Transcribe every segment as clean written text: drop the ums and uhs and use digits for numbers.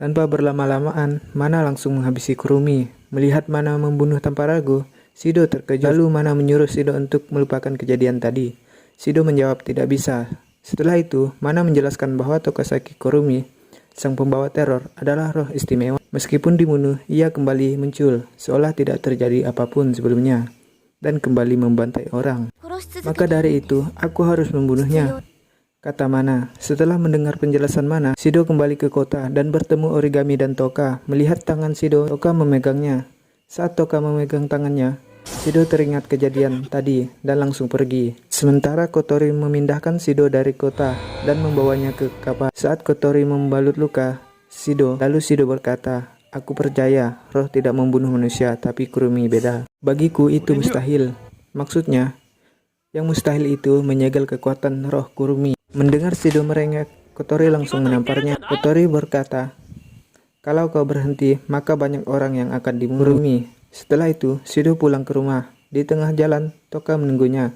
Tanpa berlama-lamaan, Mana langsung menghabisi Kurumi. Melihat Mana membunuh tanpa ragu, Shido terkejut. Lalu Mana menyuruh Shido untuk melupakan kejadian tadi. Shido menjawab tidak bisa. Setelah itu, Mana menjelaskan bahwa Tokasaki Kurumi, sang pembawa teror, adalah roh istimewa. Meskipun dibunuh, ia kembali muncul, seolah tidak terjadi apapun sebelumnya, dan kembali membantai orang. Maka dari itu, aku harus membunuhnya, kata Mana. Setelah mendengar penjelasan Mana, Shido kembali ke kota dan bertemu Origami dan Toka. Melihat tangan Shido, Toka memegangnya. Saat Toka memegang tangannya, Shido teringat kejadian tadi dan langsung pergi. Sementara Kotori memindahkan Shido dari kota dan membawanya ke kapal. Saat Kotori membalut luka Shido, lalu Shido berkata, "Aku percaya roh tidak membunuh manusia, tapi Kurumi beda. Bagiku itu mustahil." Maksudnya, yang mustahil itu menyegel kekuatan roh Kurumi. Mendengar Shido merengek, Kotori langsung menamparnya. Kotori berkata, "Kalau kau berhenti, maka banyak orang yang akan dibunuh." Kurumi. Setelah itu, Shido pulang ke rumah. Di tengah jalan, Toka menunggunya.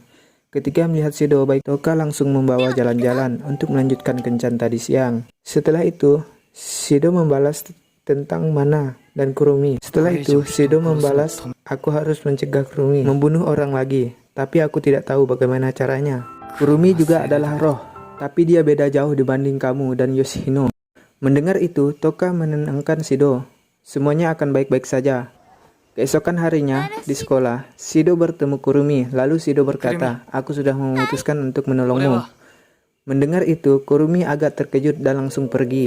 Ketika melihat Shido baik, Toka langsung membawa jalan-jalan untuk melanjutkan kencan tadi siang. Setelah itu, Shido membalas tentang Mana dan Kurumi. Setelah itu, Shido membalas, "Aku harus mencegah Kurumi membunuh orang lagi, tapi aku tidak tahu bagaimana caranya. Kurumi juga adalah roh, tapi dia beda jauh dibanding kamu dan Yoshino." Mendengar itu, Toka menenangkan Shido. Semuanya akan baik-baik saja. Keesokan harinya, di sekolah, Shido bertemu Kurumi. Lalu Shido berkata, "Aku sudah memutuskan untuk menolongmu." Mendengar itu, Kurumi agak terkejut dan langsung pergi.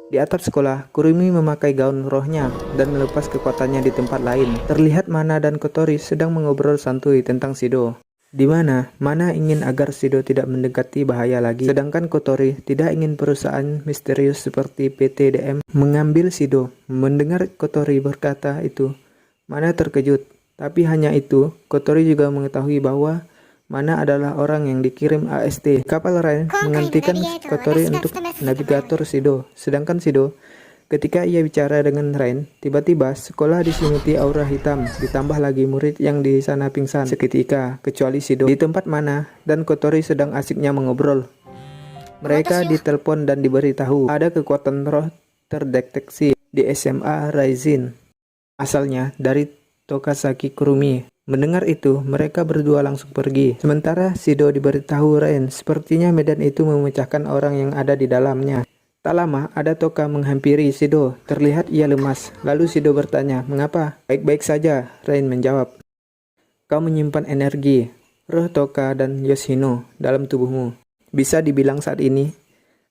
Di atap sekolah, Kurumi memakai gaun rohnya dan melepas kekuatannya di tempat lain. Terlihat Mana dan Kotori sedang mengobrol santuy tentang Shido, di mana Mana ingin agar Shido tidak mendekati bahaya lagi, sedangkan Kotori tidak ingin perusahaan misterius seperti PTDM mengambil Shido. Mendengar Kotori berkata itu, Mana terkejut. Tapi hanya itu, Kotori juga mengetahui bahwa Mana adalah orang yang dikirim AST. Kapal Rain menghentikan Kotori untuk navigator Shido. Sedangkan Shido, ketika ia bicara dengan Rain, tiba-tiba sekolah diselimuti aura hitam. Ditambah lagi murid yang di sana pingsan seketika, kecuali Shido. Di tempat Mana dan Kotori sedang asiknya mengobrol, mereka ditelepon dan diberitahu ada kekuatan roh terdeteksi di SMA Raizin. Asalnya dari Tokasaki Kurumi. Mendengar itu, mereka berdua langsung pergi. Sementara Shido diberitahu Rain, sepertinya medan itu memecahkan orang yang ada di dalamnya. Tak lama, ada Toka menghampiri Shido. Terlihat ia lemas. Lalu Shido bertanya, "Mengapa?" "Baik-baik saja," Rain menjawab. "Kau menyimpan energi, roh Toka dan Yoshino dalam tubuhmu. Bisa dibilang saat ini,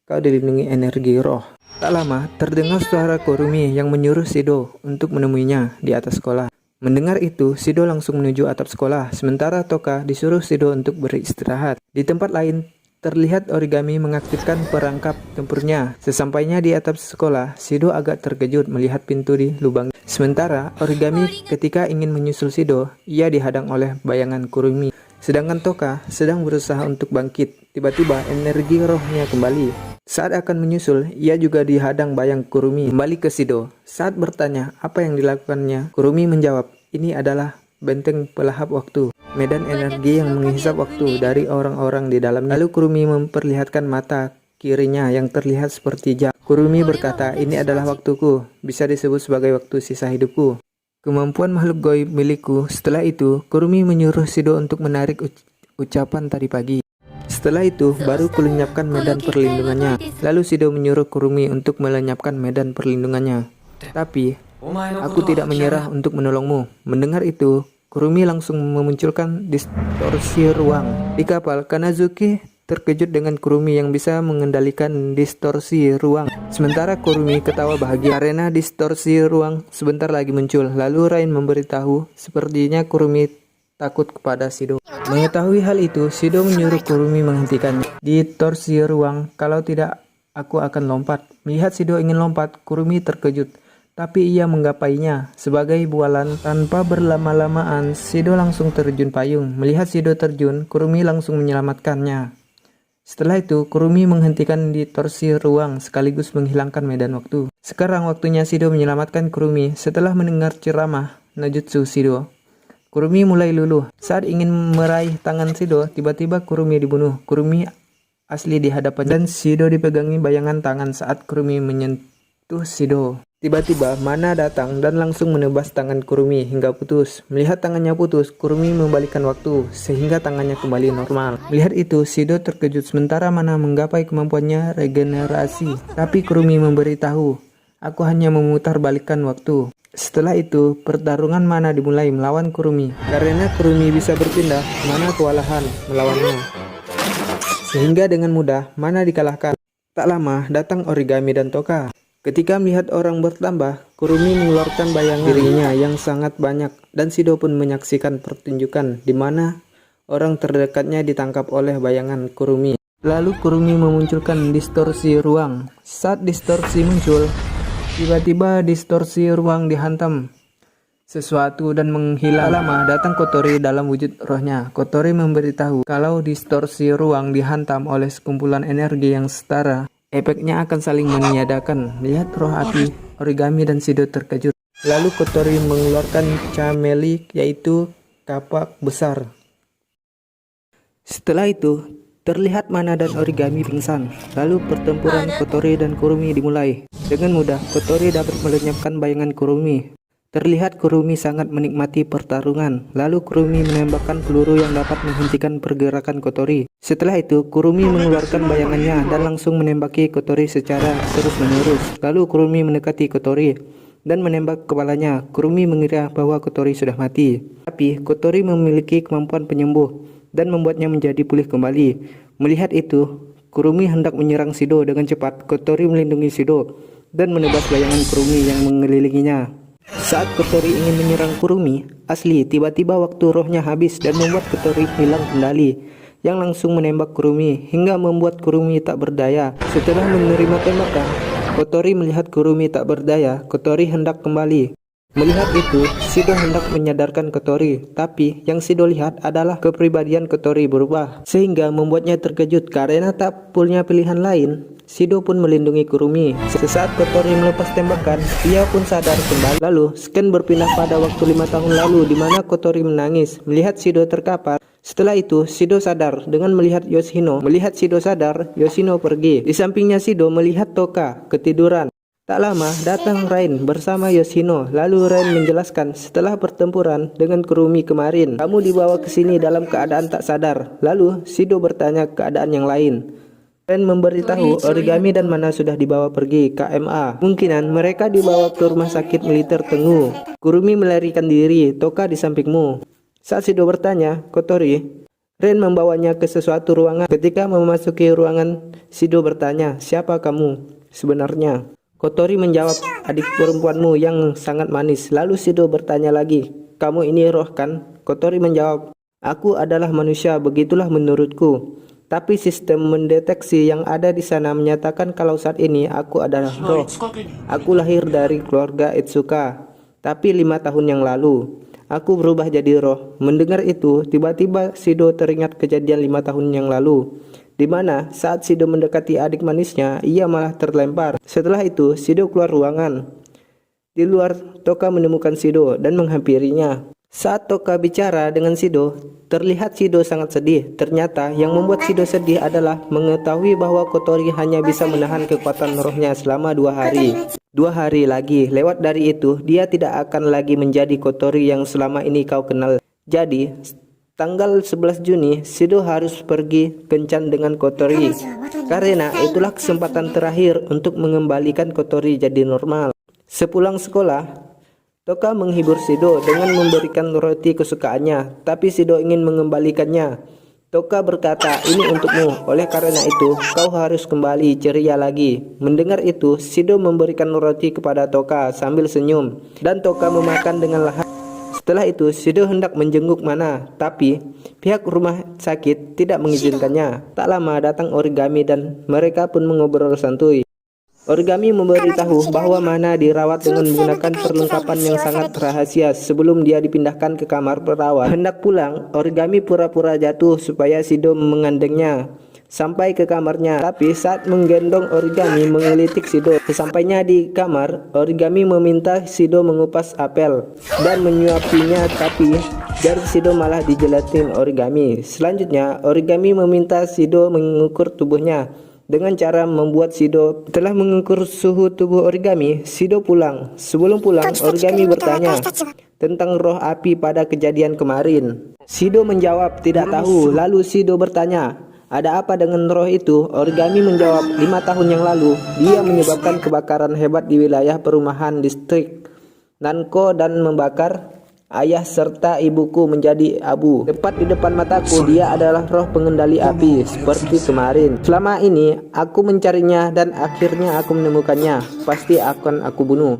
kau dilindungi energi roh." Tak lama, terdengar suara Kurumi yang menyuruh Shido untuk menemuinya di atas sekolah. Mendengar itu, Shido langsung menuju atap sekolah. Sementara Toka disuruh Shido untuk beristirahat. Di tempat lain, terlihat Origami mengaktifkan perangkap tempurnya. Sesampainya di atap sekolah, Shido agak terkejut melihat pintu di lubang. Sementara Origami ketika ingin menyusul Shido, ia dihadang oleh bayangan Kurumi. Sedangkan Toka sedang berusaha untuk bangkit. Tiba-tiba energi rohnya kembali. Saat akan menyusul, ia juga dihadang bayang Kurumi. Kembali ke Shido. Saat bertanya apa yang dilakukannya, Kurumi menjawab, "Ini adalah benteng pelahap waktu, medan energi yang menghisap waktu dari orang-orang di dalamnya." Lalu Kurumi memperlihatkan mata kirinya yang terlihat seperti jam. Kurumi berkata, "Ini adalah waktuku, bisa disebut sebagai waktu sisa hidupku. Kemampuan makhluk gaib milikku." Setelah itu, Kurumi menyuruh Shido untuk menarik ucapan tadi pagi. Setelah itu, baru kulenyapkan medan perlindungannya. Lalu Shido menyuruh Kurumi untuk melenyapkan medan perlindungannya. "Tapi, aku tidak menyerah untuk menolongmu." Mendengar itu, Kurumi langsung memunculkan distorsi ruang. Di kapal, Kanazuki terkejut dengan Kurumi yang bisa mengendalikan distorsi ruang. Sementara Kurumi ketawa bahagia karena distorsi ruang sebentar lagi muncul. Lalu Rain memberitahu sepertinya Kurumi takut kepada Shido. Mengetahui hal itu, Shido menyuruh Kurumi menghentikan distorsi ruang. "Kalau tidak, aku akan lompat." Melihat Shido ingin lompat, Kurumi terkejut. Tapi ia menggapainya sebagai bualan. Tanpa berlama-lamaan, Shido langsung terjun payung. Melihat Shido terjun, Kurumi langsung menyelamatkannya. Setelah itu, Kurumi menghentikan distorsi ruang sekaligus menghilangkan medan waktu. Sekarang waktunya Shido menyelamatkan Kurumi. Setelah mendengar ceramah Najutsu Shido, Kurumi mulai luluh. Saat ingin meraih tangan Shido, tiba-tiba Kurumi dibunuh. Kurumi asli di hadapan dan Shido dipegangi bayangan tangan saat Kurumi menyentuh Tuh Shido. Tiba-tiba Mana datang dan langsung menebas tangan Kurumi hingga putus. Melihat tangannya putus, Kurumi membalikkan waktu sehingga tangannya kembali normal. Melihat itu, Shido terkejut sementara Mana menggapai kemampuannya regenerasi. Tapi Kurumi memberitahu, aku hanya memutar balikan waktu. Setelah itu, pertarungan Mana dimulai melawan Kurumi. Karena Kurumi bisa berpindah, Mana kewalahan melawannya. Sehingga dengan mudah, Mana dikalahkan. Tak lama, datang Origami dan Toka. Ketika melihat orang bertambah, Kurumi mengeluarkan bayangan dirinya yang sangat banyak dan Shido pun menyaksikan pertunjukan di mana orang terdekatnya ditangkap oleh bayangan Kurumi. Lalu Kurumi memunculkan distorsi ruang. Saat distorsi muncul, tiba-tiba distorsi ruang dihantam sesuatu dan menghilang. Tak lama datang Kotori dalam wujud rohnya. Kotori memberitahu kalau distorsi ruang dihantam oleh sekumpulan energi yang setara. Efeknya akan saling meniadakan. Lihat roh api, Origami dan Shido terkejut. Lalu Kotori mengeluarkan Chameli, yaitu kapak besar. Setelah itu, terlihat Mana dan Origami pingsan. Lalu pertempuran Kotori dan Kurumi dimulai. Dengan mudah, Kotori dapat melenyapkan bayangan Kurumi. Terlihat Kurumi sangat menikmati pertarungan. Lalu Kurumi menembakkan peluru yang dapat menghentikan pergerakan Kotori. Setelah itu, Kurumi mengeluarkan bayangannya dan langsung menembaki Kotori secara terus-menerus. Lalu Kurumi mendekati Kotori dan menembak kepalanya. Kurumi mengira bahwa Kotori sudah mati. Tapi Kotori memiliki kemampuan penyembuh dan membuatnya menjadi pulih kembali. Melihat itu, Kurumi hendak menyerang Shido dengan cepat. Kotori melindungi Shido dan menebas bayangan Kurumi yang mengelilinginya. Saat Kotori ingin menyerang Kurumi, asli tiba-tiba waktu rohnya habis dan membuat Kotori hilang kendali, yang langsung menembak Kurumi hingga membuat Kurumi tak berdaya. Setelah menerima tembakan, Kotori melihat Kurumi tak berdaya. Kotori hendak kembali. Melihat itu, Shido hendak menyadarkan Kotori, tapi yang Shido lihat adalah kepribadian Kotori berubah, sehingga membuatnya terkejut. Karena tak punya pilihan lain, Shido pun melindungi Kurumi. Sesaat Kotori melepas tembakan, ia pun sadar kembali. Lalu, scan berpindah pada waktu 5 tahun lalu di mana Kotori menangis melihat Shido terkapar. Setelah itu, Shido sadar dengan melihat Yoshino. Melihat Shido sadar, Yoshino pergi. Di sampingnya Shido melihat Toka ketiduran. Tak lama datang Rain bersama Yoshino. Lalu Rain menjelaskan setelah pertempuran dengan Kurumi kemarin, kamu dibawa ke sini dalam keadaan tak sadar. Lalu Shido bertanya keadaan yang lain. Rain memberitahu Origami dan Mana sudah dibawa pergi KMA. Kemungkinan mereka dibawa ke rumah sakit militer Tengu. Kurumi melarikan diri. Toka di sampingmu. Saat Shido bertanya, Kotori, Rain membawanya ke sesuatu ruangan. Ketika memasuki ruangan, Shido bertanya, siapa kamu sebenarnya? Kotori menjawab, adik perempuanmu yang sangat manis. Lalu Shido bertanya lagi, kamu ini roh kan? Kotori menjawab, aku adalah manusia, begitulah menurutku. Tapi sistem mendeteksi yang ada di sana menyatakan kalau saat ini aku adalah roh. Aku lahir dari keluarga Itsuka, tapi 5 tahun yang lalu aku berubah jadi roh. Mendengar itu, tiba-tiba Shido teringat kejadian 5 tahun yang lalu, di mana saat Shido mendekati adik manisnya, ia malah terlempar. Setelah itu, Shido keluar ruangan. Di luar, Toka menemukan Shido dan menghampirinya. Saat Toka bicara dengan Shido, terlihat Shido sangat sedih. Ternyata yang membuat Shido sedih adalah mengetahui bahwa Kotori hanya bisa menahan kekuatan rohnya selama 2 hari. 2 hari lagi, lewat dari itu, dia tidak akan lagi menjadi Kotori yang selama ini kau kenal. Jadi, tanggal 11 Juni, Shido harus pergi kencan dengan Kotori. Karena itulah kesempatan terakhir untuk mengembalikan Kotori jadi normal. Sepulang sekolah, Toka menghibur Shido dengan memberikan roti kesukaannya, tapi Shido ingin mengembalikannya. Toka berkata, ini untukmu, oleh karena itu kau harus kembali ceria lagi. Mendengar itu, Shido memberikan roti kepada Toka sambil senyum, dan Toka memakan dengan lahap. Setelah itu, Shido hendak menjenguk Mana, tapi pihak rumah sakit tidak mengizinkannya. Tak lama datang Origami dan mereka pun mengobrol santuy. Origami memberitahu bahwa Mana dirawat dengan menggunakan perlengkapan yang sangat rahasia sebelum dia dipindahkan ke kamar perawat. Hendak pulang, Origami pura-pura jatuh supaya Shido mengandengnya sampai ke kamarnya. Tapi saat menggendong, Origami mengelitik Shido. Sesampainya di kamar, Origami meminta Shido mengupas apel dan menyuapinya, tapi jari Shido malah dijelatin Origami. Selanjutnya, Origami meminta Shido mengukur tubuhnya Dengan cara membuat Shido telah mengukur suhu tubuh Origami, Shido pulang. Sebelum pulang, Origami bertanya tentang roh api pada kejadian kemarin. Shido menjawab tidak tahu. Lalu Shido bertanya, ada apa dengan roh itu? Origami menjawab, 5 tahun yang lalu, dia menyebabkan kebakaran hebat di wilayah perumahan distrik Nanko dan membakar ayah serta ibuku menjadi abu. Tepat di depan mataku, dia adalah roh pengendali api seperti kemarin. Selama ini aku mencarinya dan akhirnya aku menemukannya. Pasti akan aku bunuh.